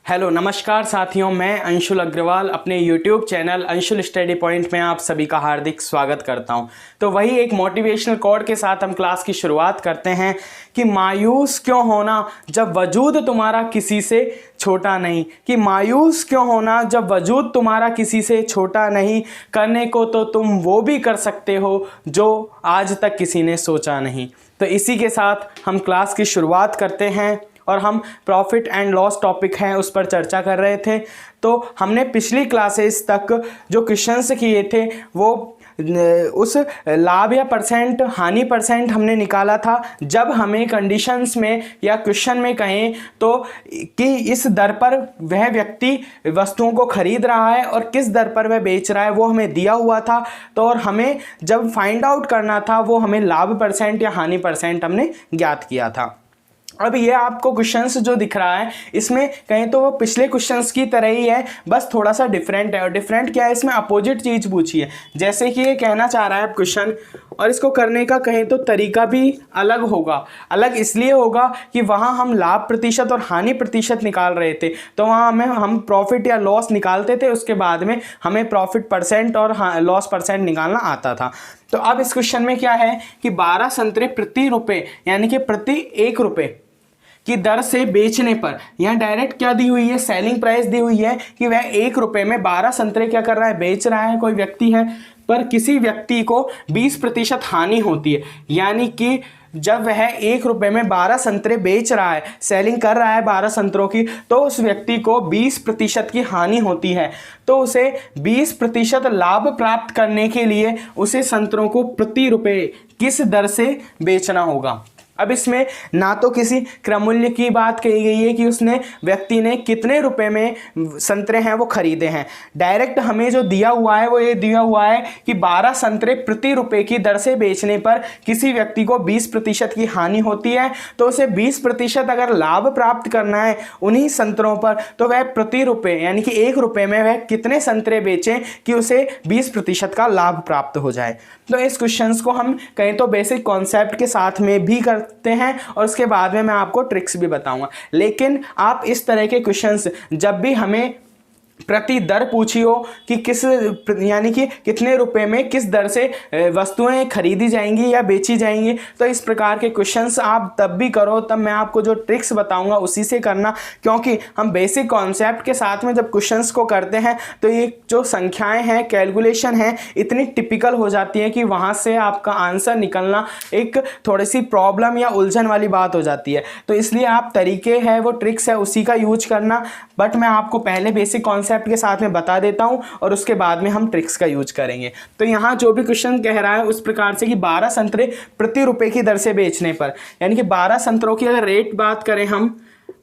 Hello नमस्कार साथियों, मैं अंशुल अग्रवाल अपने YouTube channel Anshul study point में आप सभी का हार्दिक स्वागत करता हूं। तो वही एक मोटिवेशनल कोट के साथ हम क्लास की शुरुआत करते हैं कि मायूस क्यों होना जब वजूद तुम्हारा किसी से छोटा नहीं। कि मायूस क्यों होना जब वजूद तुम्हारा किसी से छोटा नहीं। करने को तो तुम वो भी कर सकते हो जो आज तक किसी ने सोचा नहीं। तो इसी के साथ हम क्लास की शुरुआत करते हैं और हम प्रॉफिट एंड लॉस टॉपिक हैं उस पर चर्चा कर रहे थे। तो हमने पिछली क्लासेस तक जो क्वेश्चंस किए थे वो उस लाभ या परसेंट हानि परसेंट हमने निकाला था जब हमें कंडीशंस में या क्वेश्चन में कहें तो कि इस दर पर वह व्यक्ति वस्तुओं को खरीद रहा है और किस दर पर वह बेच रहा है वो हमें दिया हुआ था। तो और हमें जब फाइंड आउट करना था वो हमें लाभ परसेंट या हानि परसेंट हमने ज्ञात किया था। अब ये आपको क्वेश्चंस जो दिख रहा है इसमें कहें तो वो पिछले क्वेश्चंस की तरह ही है, बस थोड़ा सा डिफरेंट है। और डिफरेंट क्या है, इसमें अपोजिट चीज़ पूछी है। जैसे कि ये कहना चाह रहा है क्वेश्चन, और इसको करने का कहें तो तरीका भी अलग होगा। अलग इसलिए होगा कि वहाँ हम लाभ प्रतिशत और हानि प्रतिशत निकाल रहे थे, तो वहाँ हम प्रॉफिट या लॉस निकालते थे, उसके बाद में हमें प्रॉफिट परसेंट और लॉस परसेंट निकालना आता था। तो अब इस क्वेश्चन में क्या है कि 12 संतरे प्रति रुपये यानी कि प्रति 1 रुपये की दर से बेचने पर, यहाँ डायरेक्ट क्या दी हुई है, सेलिंग प्राइस दी हुई है कि वह 1 रुपये में 12 संतरे क्या कर रहा है, बेच रहा है, कोई व्यक्ति है। पर किसी व्यक्ति को 20% हानि होती है, यानी कि जब वह 1 रुपये में 12 संतरे बेच रहा है, सेलिंग कर रहा है 12 संतरों की, तो उस व्यक्ति को 20% की हानि होती है। तो उसे 20% लाभ प्राप्त करने के लिए उसे संतरों को प्रति रुपये किस दर से बेचना होगा। अब इसमें ना तो किसी क्रममूल्य की बात कही गई है कि उसने व्यक्ति ने कितने रुपए में संतरे हैं वो खरीदे हैं। डायरेक्ट हमें जो दिया हुआ है वो ये दिया हुआ है कि 12 संतरे प्रति रुपये की दर से बेचने पर किसी व्यक्ति को 20% की हानि होती है। तो उसे 20% अगर लाभ प्राप्त करना है उन्हीं संतरों पर, तो वह प्रति रुपये यानी कि 1 रुपये में वह कितने संतरे बेचें कि उसे 20% का लाभ प्राप्त हो जाए। तो इस क्वेश्चंस को हम कहें तो बेसिक कॉन्सेप्ट के साथ में भी करते हैं और उसके बाद में मैं आपको ट्रिक्स भी बताऊंगा। लेकिन आप इस तरह के क्वेश्चंस जब भी हमें प्रति दर पूछी हो कि किस यानी कि कितने रुपए में किस दर से वस्तुएं खरीदी जाएंगी या बेची जाएंगी, तो इस प्रकार के क्वेश्चंस आप तब भी करो, तब मैं आपको जो ट्रिक्स बताऊंगा उसी से करना। क्योंकि हम बेसिक कॉन्सेप्ट के साथ में जब क्वेश्चंस को करते हैं तो ये जो संख्याएं हैं, कैलकुलेशन है, इतनी टिपिकल हो जाती है कि वहाँ से आपका आंसर निकलना एक थोड़ी सी प्रॉब्लम या उलझन वाली बात हो जाती है। तो इसलिए आप तरीके हैं वो ट्रिक्स है उसी का यूज करना, बट मैं आपको पहले बेसिक कॉन्सेप्ट के साथ में बता देता हूं और उसके बाद में हम ट्रिक्स का यूज करेंगे। तो यहां जो भी क्वेश्चन कह रहा है उस प्रकार से कि 12 संतरे प्रति रुपए की दर से बेचने पर, यानी कि 12 संतरों की अगर रेट बात करें हम,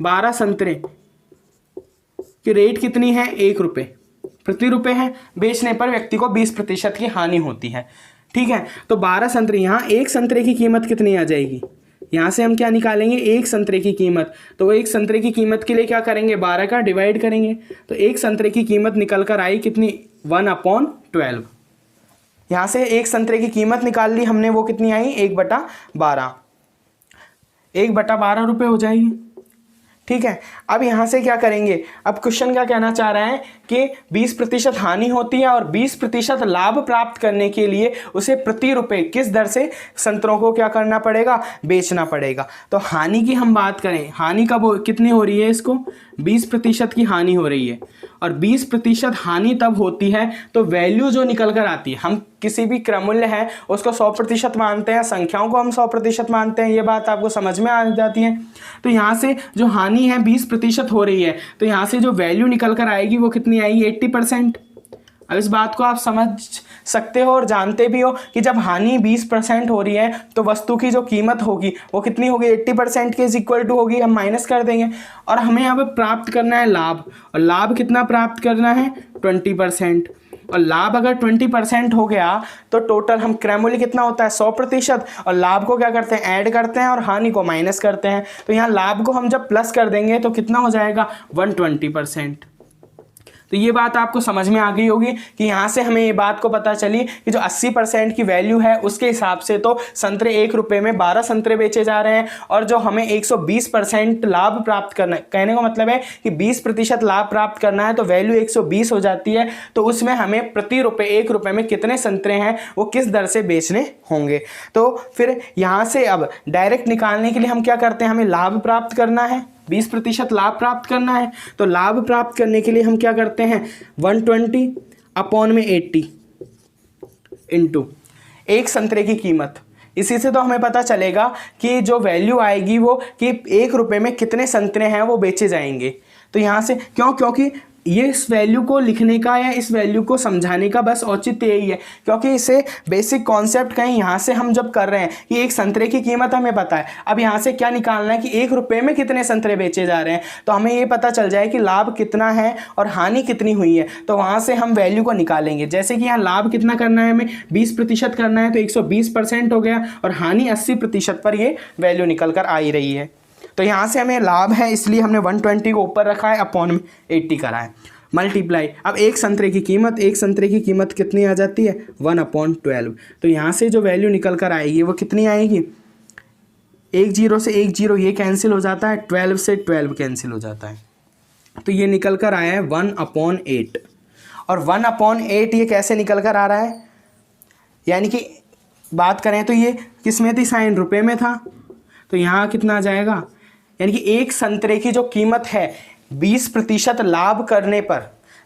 12 संतरे की रेट कितनी है, 1 रुपये प्रति रुपये है। बेचने पर व्यक्ति को 20% की हानि होती है। ठीक है, तो 12 संतरे, यहाँ एक संतरे की कीमत कितनी आ जाएगी, यहाँ से हम क्या निकालेंगे, एक संतरे की कीमत। तो एक संतरे की कीमत के लिए क्या करेंगे, 12 का डिवाइड करेंगे, तो एक संतरे की कीमत निकल कर आई कितनी, 1/12। यहाँ से एक संतरे की कीमत निकाल ली हमने, वो कितनी आई, 1/12, 1/12 रुपये हो जाएगी। ठीक है, अब यहाँ से क्या करेंगे, अब क्वेश्चन क्या कहना चाह रहा है कि 20% हानि होती है और 20% लाभ प्राप्त करने के लिए उसे प्रति रुपये किस दर से संतरों को क्या करना पड़ेगा, बेचना पड़ेगा। तो हानि की हम बात करें, हानि कब कितनी हो रही है, इसको 20% की हानि हो रही है। और 20% हानि तब होती है तो वैल्यू जो निकल कर आती है, हम किसी भी क्रममूल्य है उसको 100% मानते हैं, संख्याओं को हम 100% मानते हैं, ये बात आपको समझ में आ जाती है। तो यहाँ से जो हानि है 20% हो रही है, तो यहाँ से जो वैल्यू निकल कर आएगी वो कितनी आएगी, 80%। अब इस बात को आप समझ सकते हो और जानते भी हो कि जब हानि 20% हो रही है तो वस्तु की जो कीमत होगी वो कितनी होगी, 80% के इक्वल टू होगी, हम माइनस कर देंगे। और हमें अब प्राप्त करना है लाभ, और लाभ कितना प्राप्त करना है, 20%। और लाभ अगर 20% हो गया तो टोटल हम क्रयमूल्य कितना होता है, 100%, और लाभ को क्या करते हैं, ऐड करते हैं और हानि को माइनस करते हैं। तो यहाँ लाभ को हम जब प्लस कर देंगे तो कितना हो जाएगा, 120%। तो ये बात आपको समझ में आ गई होगी कि यहाँ से हमें ये बात को पता चली कि जो 80% की वैल्यू है उसके हिसाब से तो संतरे 1 रुपये में 12 संतरे बेचे जा रहे हैं, और जो हमें 120% लाभ प्राप्त करना है, कहने का मतलब है कि 20% लाभ प्राप्त करना है तो वैल्यू 120 हो जाती है। तो उसमें हमें प्रति रुपये 1 रुपये में कितने संतरे हैं वो किस दर से बेचने होंगे। तो फिर यहाँ से अब डायरेक्ट निकालने के लिए हम क्या करते हैं, हमें लाभ प्राप्त करना है, 20% लाभ प्राप्त करना है। तो लाभ प्राप्त करने के लिए हम क्या करते हैं, 120/80 इंटू एक संतरे की कीमत। इसी से तो हमें पता चलेगा कि जो वैल्यू आएगी वो कि 1 रुपये में कितने संतरे हैं वो बेचे जाएंगे। तो यहाँ से क्योंकि ये इस वैल्यू को लिखने का या इस वैल्यू को समझाने का बस औचित्य यही है, क्योंकि इसे बेसिक कॉन्सेप्ट कहीं यहाँ से हम जब कर रहे हैं कि एक संतरे की कीमत हमें पता है, अब यहाँ से क्या निकालना है कि 1 रुपये में कितने संतरे बेचे जा रहे हैं, तो हमें ये पता चल जाए कि लाभ कितना है और हानि कितनी हुई है। तो वहाँ से हम वैल्यू को निकालेंगे। जैसे कि यहाँ लाभ कितना करना है, हमें 20% करना है, तो 120% हो गया, और हानि 80% पर ये वैल्यू निकल कर आ ही रही है। तो यहाँ से हमें लाभ है इसलिए हमने 120 को ऊपर रखा है, अपॉन 80 करा है, मल्टीप्लाई। अब एक संतरे की कीमत कितनी आ जाती है, 1/12। तो यहाँ से जो वैल्यू निकल कर आएगी वो कितनी आएगी, 1 0 से 1 0 ये कैंसिल हो जाता है, 12 से 12 कैंसिल हो जाता है। तो ये निकल कर आया है 1/8। और 1/8 ये कैसे निकल कर आ रहा है, यानी कि बात करें तो ये किस में थी, साइन रुपये में था, तो यहाँ कितना आ जाएगा, यानी कि एक संतरे की जो कीमत है 20% लाभ करने पर,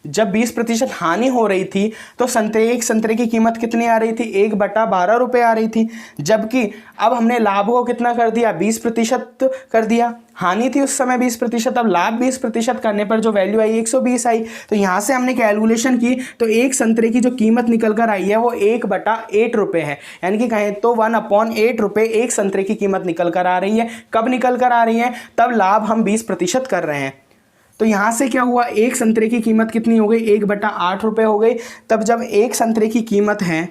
जब 20% हानि हो रही थी तो एक संतरे की कीमत कितनी आ रही थी, 1/12 रुपये आ रही थी। जबकि अब हमने लाभ को कितना कर दिया, 20% कर दिया, हानि थी उस समय 20%, अब लाभ 20% करने पर जो वैल्यू आई 120 आई। तो यहाँ से हमने कैलकुलेशन की तो एक संतरे की जो कीमत निकल कर आई है वो 1/8 रुपये है, यानी कि कहें तो 1/8 रुपये एक संतरे की कीमत निकल कर आ रही है। कब निकल कर आ रही है, तब लाभ हम 20% कर रहे हैं। तो यहाँ से क्या हुआ, एक संतरे की कीमत कितनी हो गई, 1/8 रुपये हो गई। तब जब एक संतरे की कीमत है,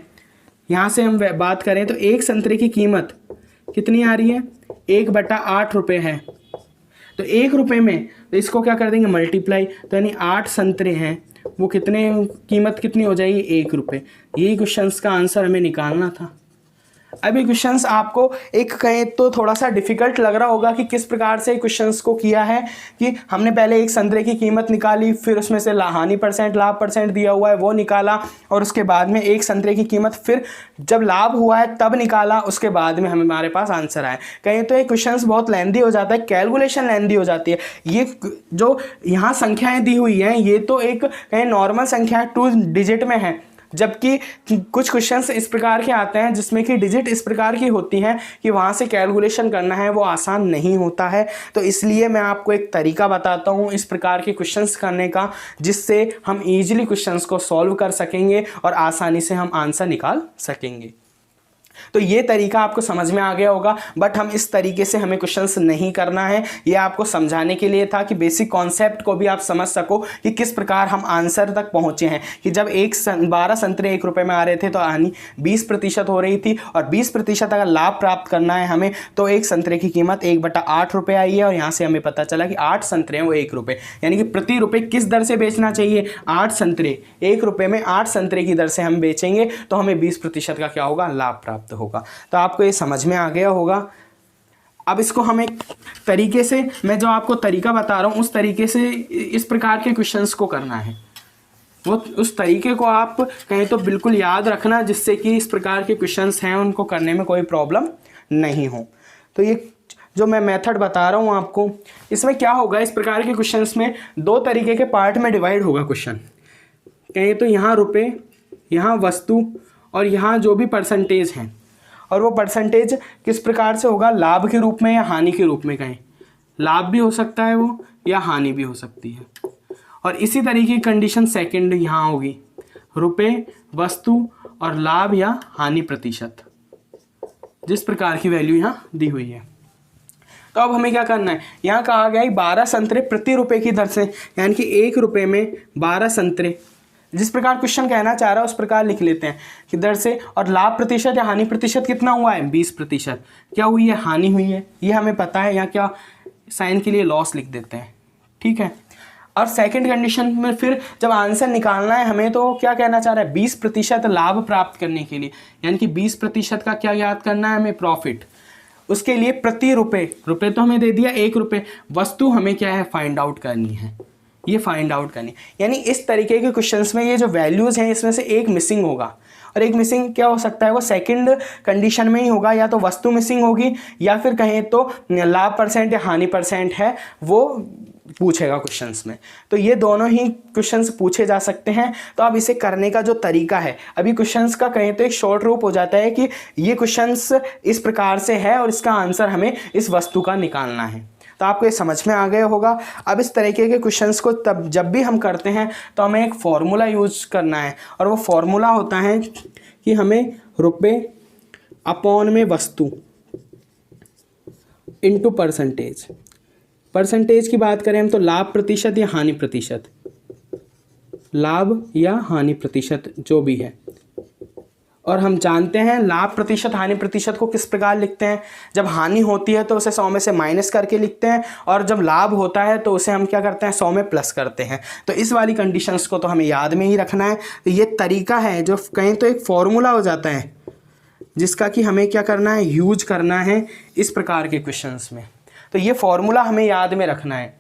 यहाँ से हम बात करें तो एक संतरे की कीमत कितनी आ रही है, 1/8 रुपये है। तो 1 रुपये में तो इसको क्या कर देंगे, मल्टीप्लाई, तो यानी 8 संतरे हैं, वो कितने, कीमत कितनी हो जाएगी, 1 रुपये। यही क्वेश्चंस का आंसर हमें निकालना था। अब ये क्वेश्चंस आपको एक कहें तो थोड़ा सा डिफिकल्ट लग रहा होगा कि किस प्रकार से क्वेश्चंस को किया है, कि हमने पहले एक संतरे की कीमत निकाली, फिर उसमें से हानि परसेंट लाभ परसेंट दिया हुआ है वो निकाला, और उसके बाद में एक संतरे की कीमत फिर जब लाभ हुआ है तब निकाला, उसके बाद में हमारे पास आंसर आया। कहें तो ये क्वेश्चंस बहुत लेंदी हो जाता है, कैलकुलेशन लेंदी हो जाती है। ये जो यहाँ संख्याएँ दी हुई हैं ये तो एक कहें नॉर्मल संख्या 2 डिजिट में है, जबकि कुछ क्वेश्चंस इस प्रकार के आते हैं जिसमें कि डिजिट इस प्रकार की होती हैं कि वहाँ से कैलकुलेशन करना है वो आसान नहीं होता है। तो इसलिए मैं आपको एक तरीका बताता हूँ इस प्रकार के क्वेश्चंस करने का, जिससे हम इजीली क्वेश्चंस को सॉल्व कर सकेंगे और आसानी से हम आंसर निकाल सकेंगे। तो ये तरीका आपको समझ में आ गया होगा, बट हम इस तरीके से हमें क्वेश्चंस नहीं करना है। ये आपको समझाने के लिए था कि बेसिक कॉन्सेप्ट को भी आप समझ सको कि किस प्रकार हम आंसर तक पहुंचे हैं। कि जब 12 संतरे 1 रुपये में आ रहे थे तो हानि 20% हो रही थी, और 20% अगर लाभ प्राप्त करना है हमें तो एक संतरे की कीमत 1/8 रुपये आई है। और यहाँ से हमें पता चला कि 8 संतरे हैं वो 1 रुपये, यानी कि प्रति रुपये किस दर से बेचना चाहिए, 8 संतरे 1 रुपये में 8 संतरे की दर से हम बेचेंगे तो हमें 20% का क्या होगा, लाभ प्राप्त होगा। तो आपको ये समझ में आ गया होगा। अब इसको हम एक तरीके से, मैं जो आपको तरीका बता रहा हूँ उस तरीके से इस प्रकार के क्वेश्चंस को करना है, वो उस तरीके को आप कहें तो बिल्कुल याद रखना, जिससे कि इस प्रकार के क्वेश्चंस हैं उनको करने में कोई प्रॉब्लम नहीं हो। तो ये जो मैं मेथड बता रहा हूँ आपको, इसमें क्या होगा, इस प्रकार के क्वेश्चंस में 2 तरीके के पार्ट में डिवाइड होगा क्वेश्चन। कहें तो यहाँ रुपये, यहाँ वस्तु, और यहाँ जो भी परसेंटेज हैं, और वो परसेंटेज किस प्रकार से होगा, लाभ के रूप में या हानि के रूप में। कहें लाभ भी हो सकता है वो, या हानि भी हो सकती है। और इसी तरीके की कंडीशन सेकंड यहाँ होगी, रुपये, वस्तु और लाभ या हानि प्रतिशत, जिस प्रकार की वैल्यू यहाँ दी हुई है। तो अब हमें क्या करना है, यहाँ कहा गया है 12 संतरे प्रति रुपये की दर से, यानी कि 1 रुपये में 12 संतरे, जिस प्रकार क्वेश्चन कहना चाह रहा है उस प्रकार लिख लेते हैं कि दर से। और लाभ प्रतिशत या हानि प्रतिशत कितना हुआ है, 20%। क्या हुई है, हानि हुई है, ये हमें पता है। यहाँ क्या साइन के लिए लॉस लिख देते हैं, ठीक है। और सेकंड कंडीशन में फिर जब आंसर निकालना है हमें, तो क्या कहना चाह रहा है, 20% लाभ प्राप्त करने के लिए, यानी कि 20% का क्या याद करना है हमें, प्रॉफिट। उसके लिए प्रति रुपए तो हमें दे दिया 1 रुपये, वस्तु हमें क्या है फाइंड आउट करनी है, ये फाइंड आउट करनी है। यानी इस तरीके के क्वेश्चंस में ये जो वैल्यूज़ हैं इसमें से एक मिसिंग होगा, और एक मिसिंग क्या हो सकता है, वो सेकंड कंडीशन में ही होगा, या तो वस्तु मिसिंग होगी या फिर कहें तो लाभ परसेंट या हानि परसेंट है वो पूछेगा क्वेश्चंस में। तो ये दोनों ही क्वेश्चंस पूछे जा सकते हैं। तो अब इसे करने का जो तरीका है, अभी क्वेश्चंस का कहें तो एक शॉर्ट रूप हो जाता है कि ये क्वेश्चंस इस प्रकार से है और इसका आंसर हमें इस वस्तु का निकालना है। तो आपको ये समझ में आ गया होगा। अब इस तरीके के क्वेश्चंस को तब जब भी हम करते हैं तो हमें एक फॉर्मूला यूज करना है, और वो फॉर्मूला होता है कि हमें रुपए अपॉन में वस्तु इनटू परसेंटेज। परसेंटेज की बात करें हम तो लाभ प्रतिशत या हानि प्रतिशत, लाभ या हानि प्रतिशत जो भी है। और हम जानते हैं लाभ प्रतिशत हानि प्रतिशत को किस प्रकार लिखते हैं, जब हानि होती है तो उसे 100 में से माइनस करके लिखते हैं, और जब लाभ होता है तो उसे हम क्या करते हैं 100 में प्लस करते हैं। तो इस वाली कंडीशंस को तो हमें याद में ही रखना है। तो ये तरीका है जो कहें तो एक फॉर्मूला हो जाता है जिसका कि हमें क्या करना है, यूज करना है इस प्रकार के क्वेश्चंस में। तो ये फॉर्मूला हमें याद में रखना है।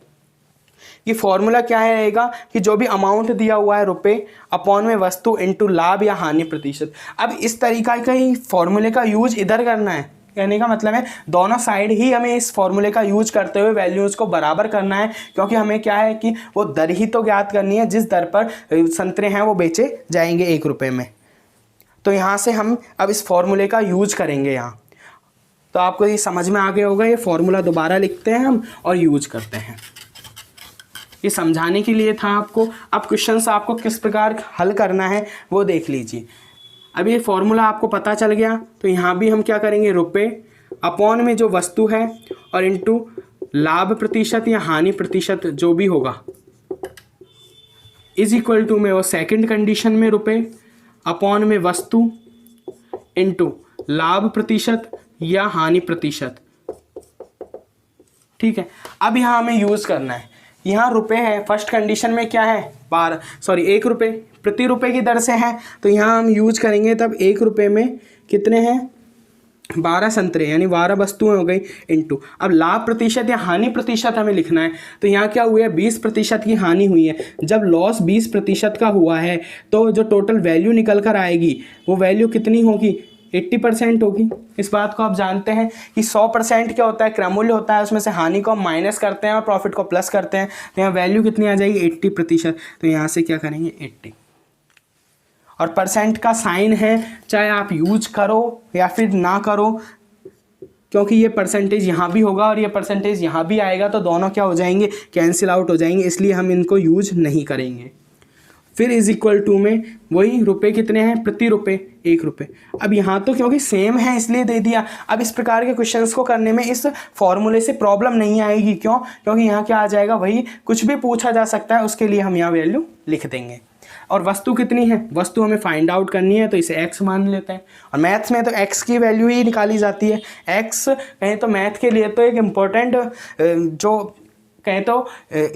ये फॉर्मूला क्या है रहेगा कि जो भी अमाउंट दिया हुआ है रुपए अपॉन में वस्तु इनटू लाभ या हानि प्रतिशत। अब इस तरीका का ही फॉर्मूले का यूज इधर करना है, कहने का मतलब है दोनों साइड ही हमें इस फॉर्मूले का यूज करते हुए वैल्यूज़ को बराबर करना है, क्योंकि हमें क्या है कि वो दर ही तो ज्ञात करनी है जिस दर पर संतरे हैं वो बेचे जाएंगे 1 रुपये में। तो यहाँ से हम अब इस फॉर्मूले का यूज करेंगे यहाँ। तो आपको ये समझ में आ गया होगा। ये फॉर्मूला दोबारा लिखते हैं हम और यूज करते हैं। ये समझाने के लिए था आपको। अब क्वेश्चंस आपको किस प्रकार हल करना है वो देख लीजिए। अब ये फॉर्मूला आपको पता चल गया, तो यहाँ भी हम क्या करेंगे, रुपए अपॉन में जो वस्तु है और इनटू लाभ प्रतिशत या हानि प्रतिशत जो भी होगा इज इक्वल टू में वो सेकंड कंडीशन में रुपए अपॉन में वस्तु इनटू लाभ प्रतिशत या हानि प्रतिशत। ठीक है, अब यहाँ हमें यूज करना है। यहाँ रुपए है, फर्स्ट कंडीशन में क्या है 1 रुपये प्रति रुपए की दर से है, तो यहाँ हम यूज करेंगे तब 1 रुपये में कितने हैं 12 संतरे, यानी 12 वस्तुएं हो गई इनटू। अब लाभ प्रतिशत या हानि प्रतिशत हमें लिखना है, तो यहाँ क्या हुआ है 20% की हानि हुई है। जब लॉस 20% का हुआ है तो जो टोटल वैल्यू निकल कर आएगी वो वैल्यू कितनी होगी, 80% होगी। इस बात को आप जानते हैं कि 100% क्या होता है, क्रममूल्य होता है, उसमें से हानि को हम माइनस करते हैं और प्रॉफिट को प्लस करते हैं। तो यहाँ वैल्यू कितनी आ जाएगी 80%। तो यहाँ से क्या करेंगे 80, और परसेंट का साइन है, चाहे आप यूज करो या फिर ना करो, क्योंकि ये परसेंटेज यहाँ भी होगा और ये परसेंटेज यहाँ भी आएगा, तो दोनों क्या हो जाएंगे, कैंसिल आउट हो जाएंगे, इसलिए हम इनको यूज नहीं करेंगे। फिर इज इक्वल टू में वही रुपए कितने हैं, प्रति रुपए 1 रुपये। अब यहाँ तो क्योंकि सेम है इसलिए दे दिया। अब इस प्रकार के क्वेश्चंस को करने में इस फॉर्मूले से प्रॉब्लम नहीं आएगी। क्यों, क्योंकि यहाँ क्या आ जाएगा, वही कुछ भी पूछा जा सकता है, उसके लिए हम यहाँ वैल्यू लिख देंगे। और वस्तु कितनी है, वस्तु हमें फाइंड आउट करनी है, तो इसे x मान लेते हैं। और मैथ्स में तो x की वैल्यू ही निकाली जाती है। x कहें तो मैथ के लिए तो एक इम्पोर्टेंट जो कहें तो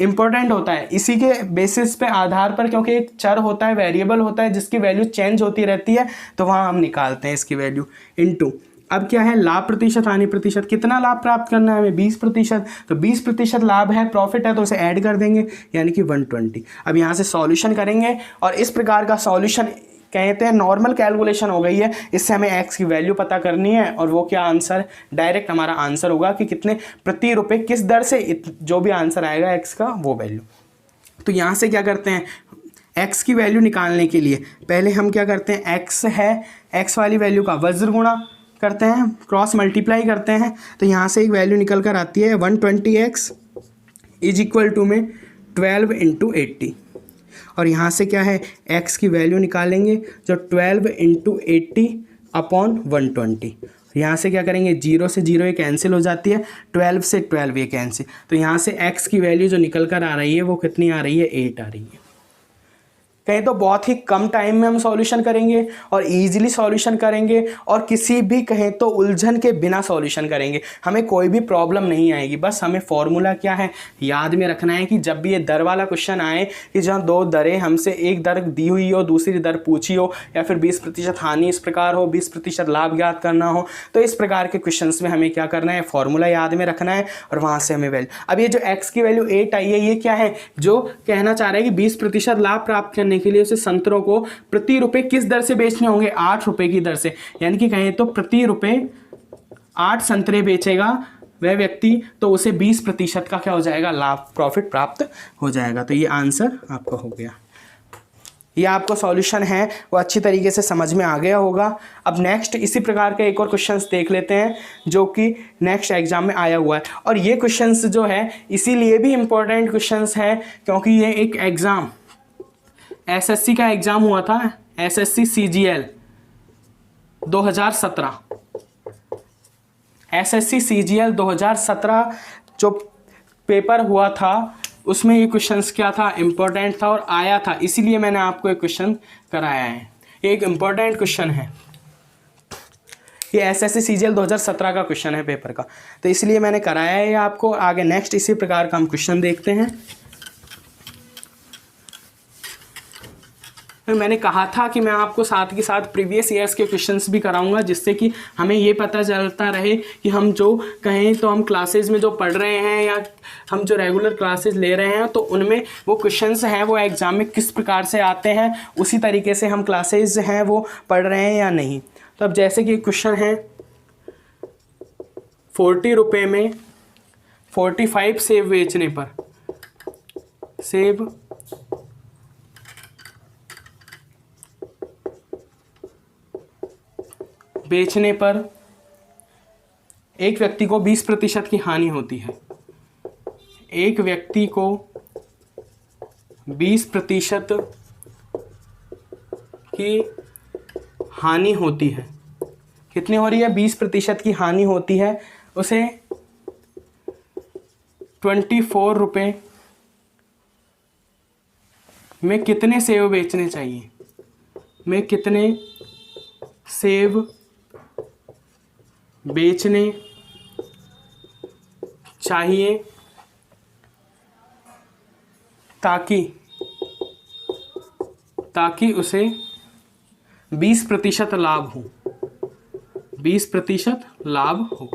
इम्पोर्टेंट होता है, इसी के बेसिस पे आधार पर, क्योंकि एक चर होता है, वेरिएबल होता है जिसकी वैल्यू चेंज होती रहती है, तो वहाँ हम निकालते हैं इसकी वैल्यू इनटू। अब क्या है, लाभ प्रतिशत हानि प्रतिशत, कितना लाभ प्राप्त करना है हमें 20%, तो 20% लाभ है, प्रॉफिट है, तो उसे ऐड कर देंगे यानी कि 120। अब यहाँ से सॉल्यूशन करेंगे और इस प्रकार का सॉल्यूशन कहते हैं नॉर्मल कैलकुलेशन हो गई है। इससे हमें x की वैल्यू पता करनी है और वो क्या आंसर, डायरेक्ट हमारा आंसर होगा कि कितने प्रति रुपए किस दर से, जो भी आंसर आएगा x का वो वैल्यू। तो यहाँ से क्या करते हैं, x की वैल्यू निकालने के लिए पहले हम क्या करते हैं, x है, x वाली वैल्यू का वज्र गुणा करते हैं, क्रॉस मल्टीप्लाई करते हैं, तो यहाँ से एक वैल्यू निकल कर आती है 120x इज इक्वल टू में 12 × 80। और यहाँ से क्या है, x की वैल्यू निकालेंगे जो 12 × 80 अपॉन 120। यहाँ से क्या करेंगे, 0 से 0 ये कैंसिल हो जाती है, 12 से 12 ये कैंसिल, तो यहाँ से x की वैल्यू जो निकल कर आ रही है वो कितनी आ रही है, 8 आ रही है। कहें तो बहुत ही कम टाइम में हम सॉल्यूशन करेंगे और इजीली सॉल्यूशन करेंगे और किसी भी कहें तो उलझन के बिना सॉल्यूशन करेंगे, हमें कोई भी प्रॉब्लम नहीं आएगी। बस हमें फॉर्मूला क्या है याद में रखना है कि जब भी ये दर वाला क्वेश्चन आए कि जहाँ दो दरें हमसे एक दर दी हुई हो दूसरी दर पूछी हो या फिर 20% हानि इस प्रकार हो 20% लाभ ज्ञात करना हो, तो इस प्रकार के क्वेश्चंस में हमें क्या करना है फॉर्मूला याद में रखना है और वहाँ से हमें वैल्यू। अब ये जो x की वैल्यू 8 आई है ये क्या है, जो कहना चाह रहा है कि 20% लाभ प्राप्त करने के लिए उसे संतरों को प्रति रुपए किस दर से बेचने होंगे, 8 रुपए की दर से, यानी कि कहें तो प्रति रुपए 8 संतरे बेचेगा वह व्यक्ति, तो उसे 20% का क्या हो जाएगा लाभ प्रॉफिट प्राप्त हो जाएगा। तो ये आंसर आपका हो गया। ये आपको सॉल्यूशन है वो अच्छी तरीके से समझ में आ गया होगा। अब नेक्स्ट इसी प्रकार के एक और क्वेश्चंस देख लेते हैं जो कि नेक्स्ट एग्जाम में आया हुआ है, और ये क्वेश्चंस जो है इसीलिए भी इम्पोर्टेंट क्वेश्चंस है क्योंकि ये एक एग्ज़ाम एसएससी का एग्ज़ाम हुआ था, एसएससी सीजीएल 2017, एसएससी सीजीएल 2017 जो पेपर हुआ था उसमें ये क्वेश्चंस क्या था इम्पोर्टेंट था और आया था, इसीलिए मैंने आपको एक क्वेश्चन कराया है। ये एक इम्पोर्टेंट क्वेश्चन है, ये एसएससी सीजीएल 2017 का क्वेश्चन है पेपर का, तो इसलिए मैंने कराया है आपको। आगे नेक्स्ट इसी प्रकार का हम क्वेश्चन देखते हैं। मैंने कहा था कि मैं आपको साथ के साथ प्रीवियस ईयर्स के क्वेश्चंस भी कराऊंगा जिससे कि हमें ये पता चलता रहे कि हम जो कहें तो हम क्लासेस में जो पढ़ रहे हैं या हम जो रेगुलर क्लासेस ले रहे हैं तो उनमें वो क्वेश्चंस हैं वो एग्ज़ाम में किस प्रकार से आते हैं, उसी तरीके से हम क्लासेस हैं वो पढ़ रहे हैं या नहीं। तो अब जैसे कि क्वेश्चन है 40 रुपये में 45 सेब बेचने पर, सेब बेचने पर एक व्यक्ति को 20% की हानि होती है, एक व्यक्ति को 20% की हानि होती है। कितनी हो रही है 20% की हानि होती है, उसे 24 रुपये में कितने सेब बेचने चाहिए, में कितने सेब बेचने चाहिए ताकि उसे 20% लाभ हो, 20% लाभ हो।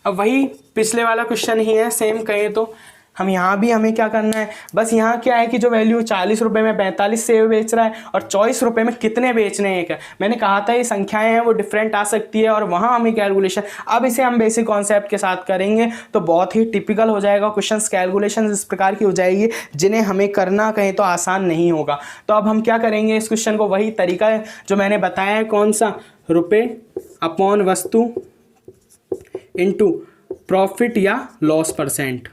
अब वही पिछले वाला क्वेश्चन ही है सेम कहें तो हम यहाँ भी हमें क्या करना है, बस यहाँ क्या है कि जो वैल्यू 40 रुपये में 45 सेब बेच रहा है और 24 रुपये में कितने बेचने हैं एक, मैंने कहा था ये संख्याएं हैं वो डिफरेंट आ सकती है और वहाँ हमें कैलकुलेशन, अब इसे हम बेसिक कॉन्सेप्ट के साथ करेंगे तो बहुत ही टिपिकल हो जाएगा क्वेश्चंस, कैलकुलेशन इस प्रकार की हो जाएगी जिन्हें हमें करना कहें तो आसान नहीं होगा। तो अब हम क्या करेंगे इस क्वेश्चन को, वही तरीका है जो मैंने बताया है, कौन सा, रुपये अपॉन वस्तु इंटू प्रॉफिट या लॉस परसेंट,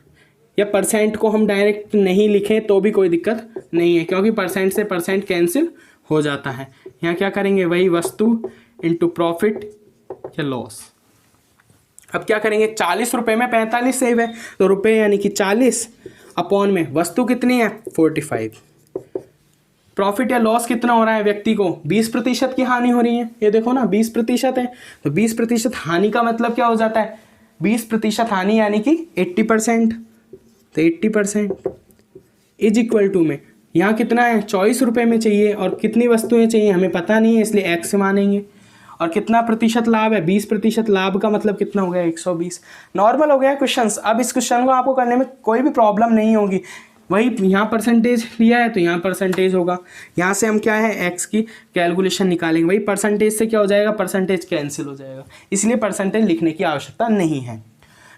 या परसेंट को हम डायरेक्ट नहीं लिखें तो भी कोई दिक्कत नहीं है क्योंकि परसेंट से परसेंट कैंसिल हो जाता है। यहाँ क्या करेंगे वही वस्तु इंटू प्रॉफिट या लॉस। अब क्या करेंगे 40 रुपये में 45 सेब है तो रुपये यानी कि 40 अपॉन में वस्तु कितनी है 45, प्रॉफिट या लॉस कितना हो रहा है व्यक्ति को 20% की हानि हो रही है, ये देखो ना 20% है तो 20% हानि का मतलब क्या हो जाता है 20% हानि यानी कि 80%, तो 80% इज इक्वल टू में यहाँ कितना है 24 रुपये में चाहिए और कितनी वस्तुएं चाहिए हमें पता नहीं है इसलिए x से मानेंगे, और कितना प्रतिशत लाभ है 20% लाभ का मतलब कितना हो गया 120। नॉर्मल हो गया क्वेश्चंस। अब इस क्वेश्चन को आपको करने में कोई भी प्रॉब्लम नहीं होगी, वही यहाँ परसेंटेज लिया है तो यहाँ परसेंटेज होगा, यहाँ से हम क्या है x की कैलकुलेशन निकालेंगे, वही परसेंटेज से क्या हो जाएगा परसेंटेज कैंसिल हो जाएगा, इसलिए परसेंटेज लिखने की आवश्यकता नहीं है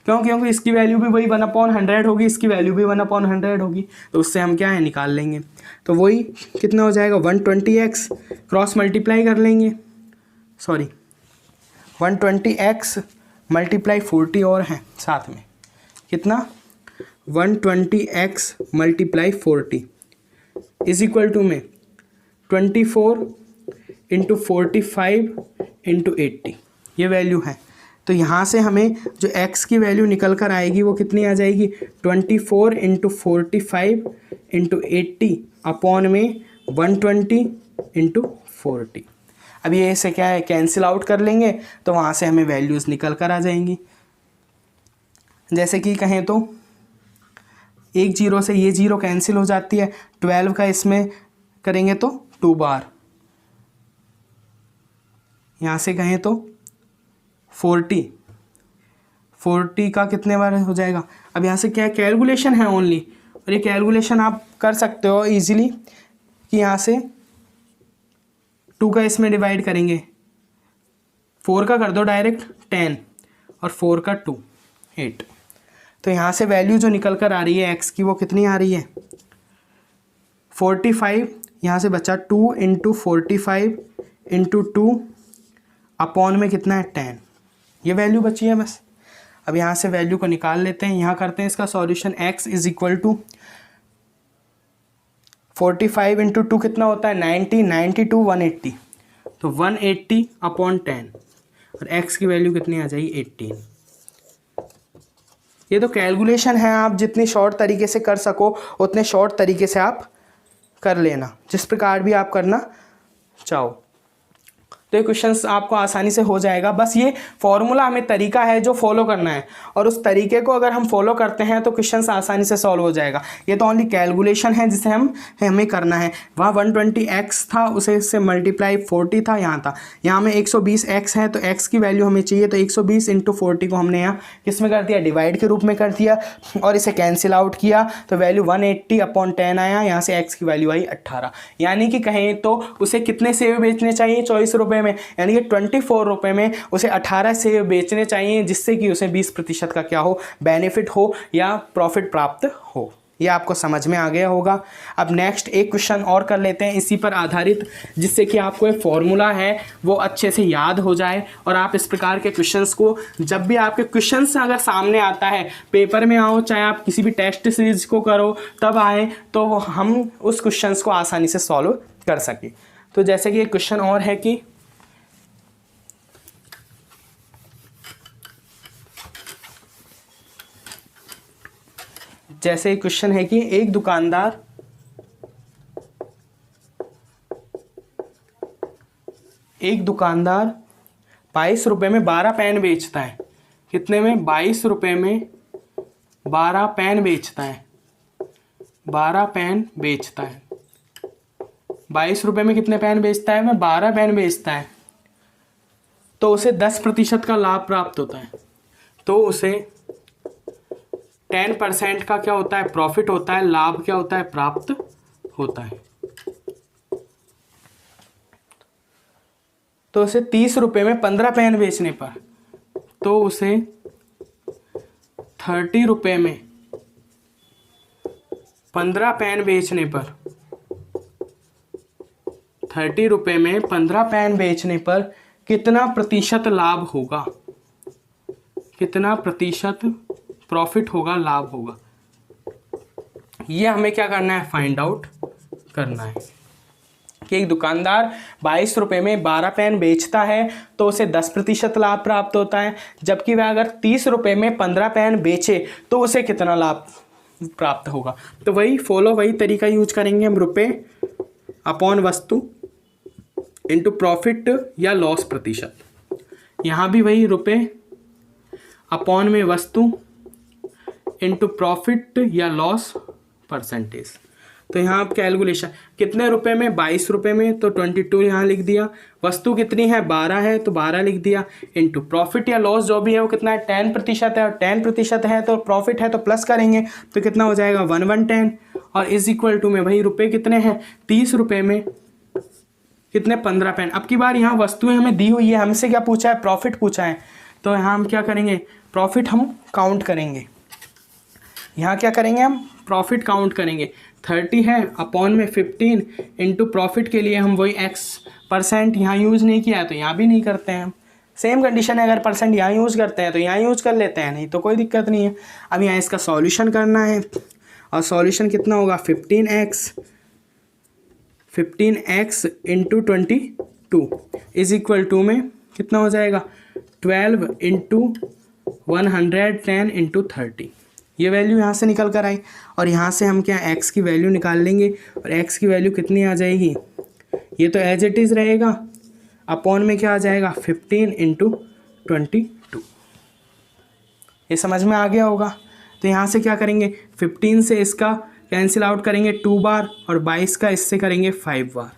क्योंकि इसकी वैल्यू भी वही 1/100 होगी, इसकी वैल्यू भी 1/100 होगी, तो उससे हम क्या है निकाल लेंगे। तो वही कितना हो जाएगा 120x क्रॉस मल्टीप्लाई कर लेंगे, सॉरी 120x मल्टीप्लाई 40 और हैं साथ में, कितना 120x multiply 40 is equal to में 24 इंटू 45 इंटू 80, ये वैल्यू है। तो यहाँ से हमें जो x की वैल्यू निकल कर आएगी वो कितनी आ जाएगी 24 इंटू 45 इंटू 80 अपॉन में 120 इंटू 40। अब ये ऐसे क्या है, कैंसिल आउट कर लेंगे तो वहाँ से हमें वैल्यूज़ निकल कर आ जाएंगी। जैसे कि कहें तो एक जीरो से ये जीरो कैंसिल हो जाती है, 12 का इसमें करेंगे तो 2 बार, यहाँ से कहें तो 40 का कितने बार हो जाएगा। अब यहाँ से क्या है, कैलकुलेशन है ओनली, और ये कैलकुलेशन आप कर सकते हो इजीली कि यहाँ से 2 का इसमें डिवाइड करेंगे, 4 का कर दो डायरेक्ट 10 और 4 का 2 8। तो यहाँ से वैल्यू जो निकल कर आ रही है x की वो कितनी आ रही है 45। यहाँ से बचा 2 इंटू 45 इंटू 2 अपॉन में कितना है 10, ये वैल्यू बची है बस। अब यहाँ से वैल्यू को निकाल लेते हैं, यहाँ करते हैं इसका solution. x is equal to 45 into 2 कितना होता है 90, 92 180, तो 180 अपॉन 10 और x की वैल्यू कितनी आ जाएगी 18। ये तो कैलकुलेशन है, आप जितनी शॉर्ट तरीके से कर सको उतने शॉर्ट तरीके से आप कर लेना, जिस प्रकार भी आप करना चाहो। तो ये क्वेश्चंस आपको आसानी से हो जाएगा। बस ये फॉर्मूला हमें तरीका है जो फॉलो करना है, और उस तरीके को अगर हम फॉलो करते हैं तो क्वेश्चंस आसानी से सॉल्व हो जाएगा। ये तो ओनली कैलकुलेशन है जिसे हमें करना है। वहाँ 120x था, उसे इससे मल्टीप्लाई 40 था, यहाँ था, यहाँ में 120x है, तो x की वैल्यू हमें चाहिए, तो 120 इंटू 40 को हमने यहाँ किस में कर दिया, डिवाइड के रूप में कर दिया, और इसे कैंसिल आउट किया तो वैल्यू 180 अपॉन 10 आया। यहाँ से x की वैल्यू आई 18, यानी कि कहें तो उसे कितने सेव बेचने चाहिए 24 रुपये में, यानी कि 24 रुपये में उसे 18 सेव बेचने चाहिए, जिससे कि उसे 20% का क्या हो, बेनिफिट हो या प्रॉफिट प्राप्त हो। ये आपको समझ में आ गया होगा। अब नेक्स्ट एक क्वेश्चन और कर लेते हैं इसी पर आधारित, जिससे कि आपको एक फॉर्मूला है वो अच्छे से याद हो जाए, और आप इस प्रकार के क्वेश्चंस को जब भी आपके क्वेश्चंस अगर सामने आता है, पेपर में आओ चाहे आप किसी भी टेस्ट सीरीज को करो तब आए, तो हम उस क्वेश्चंस को आसानी से सॉल्व कर सकें। तो जैसे कि एक क्वेश्चन और है कि जैसे क्वेश्चन है कि एक दुकानदार एक दुकानदार 22 रुपये में 12 पेन बेचता है। कितने में? 22 रुपये में 12 पेन बेचता है। 12 पेन बेचता है। 22 रुपये में कितने पेन बेचता है? मैं 12 पेन बेचता है। तो उसे 10% का लाभ प्राप्त होता है। तो उसे 10% का क्या होता है? प्रॉफिट होता है। लाभ क्या होता है? प्राप्त होता है। तो उसे 30 रुपये में 15 पेन बेचने पर, तो उसे 30 रुपये में 15 पेन बेचने पर, 30 रुपये में 15 पेन बेचने पर कितना प्रतिशत लाभ होगा? कितना प्रतिशत प्रॉफिट होगा, लाभ होगा? ये हमें क्या करना है? फाइंड आउट करना है कि एक दुकानदार 22 रुपये में 12 पेन बेचता है तो उसे 10% लाभ प्राप्त होता है, जबकि वह अगर 30 रुपये में 15 पेन बेचे तो उसे कितना लाभ प्राप्त होगा। तो वही तरीका यूज करेंगे हम, रुपये अपॉन वस्तु इंटू प्रॉफिट या लॉस प्रतिशत। यहाँ भी वही रुपये अपॉन में वस्तु इंटू प्रॉफिट या लॉस परसेंटेज। तो यहाँ आप कैलकुलेशन कितने रुपए में? 22 रुपये में, तो 22 यहाँ लिख दिया। वस्तु कितनी है? 12 है, तो 12 लिख दिया। इंटू प्रॉफिट या लॉस जो भी है वो कितना है? 10% है, और 10% है तो प्रॉफिट है तो प्लस करेंगे तो कितना हो जाएगा? 110। और इज इक्वल टू में वही रुपये कितने हैं? 30 रुपये में कितने? 15 पेन। अब की बार यहाँ वस्तुएं हमें दी हुई है, हमसे क्या पूछा है? प्रॉफिट पूछा है। तो यहाँ हम क्या करेंगे? प्रॉफिट हम काउंट करेंगे। यहाँ क्या करेंगे? हम प्रॉफिट काउंट करेंगे। 30 है अपॉन में 15 इंटू प्रॉफिट के लिए हम वही x% यहाँ यूज़ नहीं किया है तो यहाँ भी नहीं करते हैं हम। सेम कंडीशन है, अगर परसेंट यहाँ यूज़ करते हैं तो यहाँ यूज़ कर लेते हैं, नहीं तो कोई दिक्कत नहीं है। अब यहाँ इसका सॉल्यूशन करना है, और सॉल्यूशन कितना होगा? 15x into 22 is equal to में कितना हो जाएगा? 12 इंटू 110 इंटू 30। ये वैल्यू यहाँ से निकल कर आई और यहाँ से हम क्या x की वैल्यू निकाल लेंगे और x की वैल्यू कितनी आ जाएगी, ये तो एज इट इज़ रहेगा, अपॉन में क्या आ जाएगा 15 × 22। ये समझ में आ गया होगा। तो यहाँ से क्या करेंगे 15 से इसका कैंसिल आउट करेंगे 2 बार और 22 का इससे करेंगे 5 बार।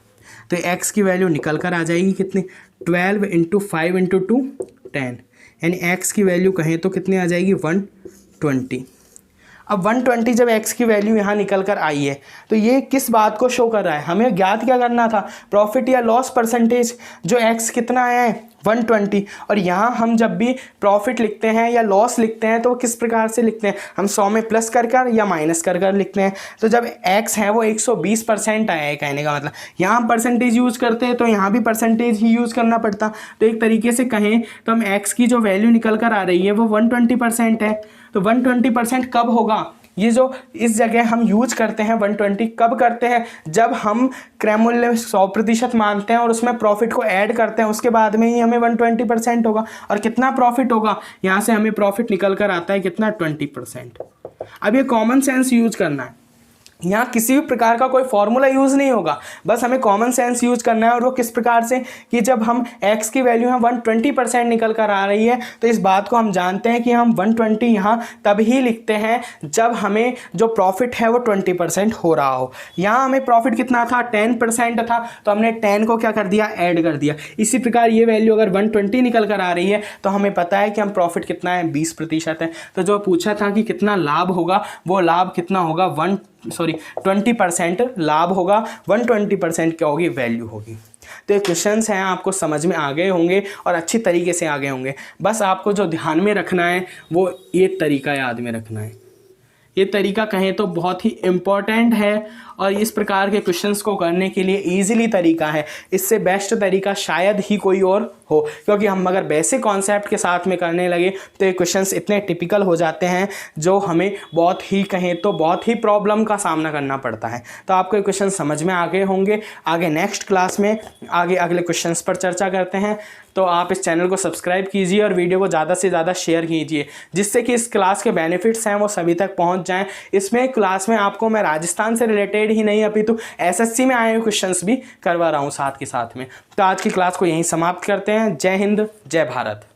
तो x की वैल्यू निकल कर आ जाएगी कितनी 12 × 5 × 2 10, यानी x की वैल्यू कहें तो कितनी आ जाएगी 120। अब 120 जब x की वैल्यू यहाँ निकल कर आई है तो ये किस बात को शो कर रहा है, हमें ज्ञात क्या करना था, प्रॉफिट या लॉस परसेंटेज, जो x कितना है 120। और यहाँ हम जब भी प्रॉफिट लिखते हैं या लॉस लिखते हैं तो वो किस प्रकार से लिखते हैं, हम 100 में प्लस कर कर या माइनस कर कर लिखते हैं। तो जब x है वो 120% आया है, कहने का मतलब यहाँ हम परसेंटेज यूज़ करते हैं तो यहाँ भी परसेंटेज ही यूज़ करना पड़ता। तो एक तरीके से कहें तो हम x की जो वैल्यू निकल कर आ रही है वो 120% है। तो 120% कब होगा, ये जो इस जगह हम यूज करते हैं 120 कब करते हैं, जब हम क्रय मूल्य 100% मानते हैं और उसमें प्रॉफिट को ऐड करते हैं, उसके बाद में ही हमें 120% होगा। और कितना प्रॉफिट होगा, यहाँ से हमें प्रॉफिट निकल कर आता है कितना 20%। अब ये कॉमन सेंस यूज करना है, यहाँ किसी भी प्रकार का कोई फॉर्मूला यूज़ नहीं होगा, बस हमें कॉमन सेंस यूज़ करना है। और वो किस प्रकार से कि जब हम x की वैल्यू है 120% निकल कर आ रही है तो इस बात को हम जानते हैं कि हम 120 यहाँ तब ही लिखते हैं जब हमें जो प्रॉफिट है वो 20% हो रहा हो। यहाँ हमें प्रॉफिट कितना था 10% था, तो हमने 10 को क्या कर दिया, ऐड कर दिया। इसी प्रकार ये वैल्यू अगर 120 निकल कर आ रही है तो हमें पता है कि हम प्रॉफिट कितना है 20% है। तो जो पूछा था कि कितना लाभ होगा, वो लाभ कितना होगा 20% लाभ होगा, 120% क्या होगी, वैल्यू होगी। तो ये क्वेश्चंस हैं, आपको समझ में आ गए होंगे और अच्छी तरीके से आ गए होंगे। बस आपको जो ध्यान में रखना है वो ये तरीका याद में रखना है। ये तरीका कहें तो बहुत ही इम्पॉर्टेंट है और इस प्रकार के क्वेश्चंस को करने के लिए इजीली तरीका है। इससे बेस्ट तरीका शायद ही कोई और हो, क्योंकि हम अगर बेसिक कॉन्सेप्ट के साथ में करने लगे तो ये क्वेश्चंस इतने टिपिकल हो जाते हैं जो हमें बहुत ही कहें तो बहुत ही प्रॉब्लम का सामना करना पड़ता है। तो आपको ये क्वेश्चन समझ में आ गए होंगे। आगे नेक्स्ट क्लास में आगे अगले क्वेश्चंस पर चर्चा करते हैं। तो आप इस चैनल को सब्सक्राइब कीजिए और वीडियो को ज़्यादा से ज़्यादा शेयर कीजिए, जिससे कि इस क्लास के बेनिफिट्स हैं वो सभी तक पहुंच जाएं। इसमें क्लास में आपको मैं राजस्थान से रिलेटेड ही नहीं अपितु एसएससी में आए हुए क्वेश्चंस भी करवा रहा हूं साथ के साथ में। तो आज की क्लास को यहीं समाप्त करते हैं। जय हिंद, जय भारत।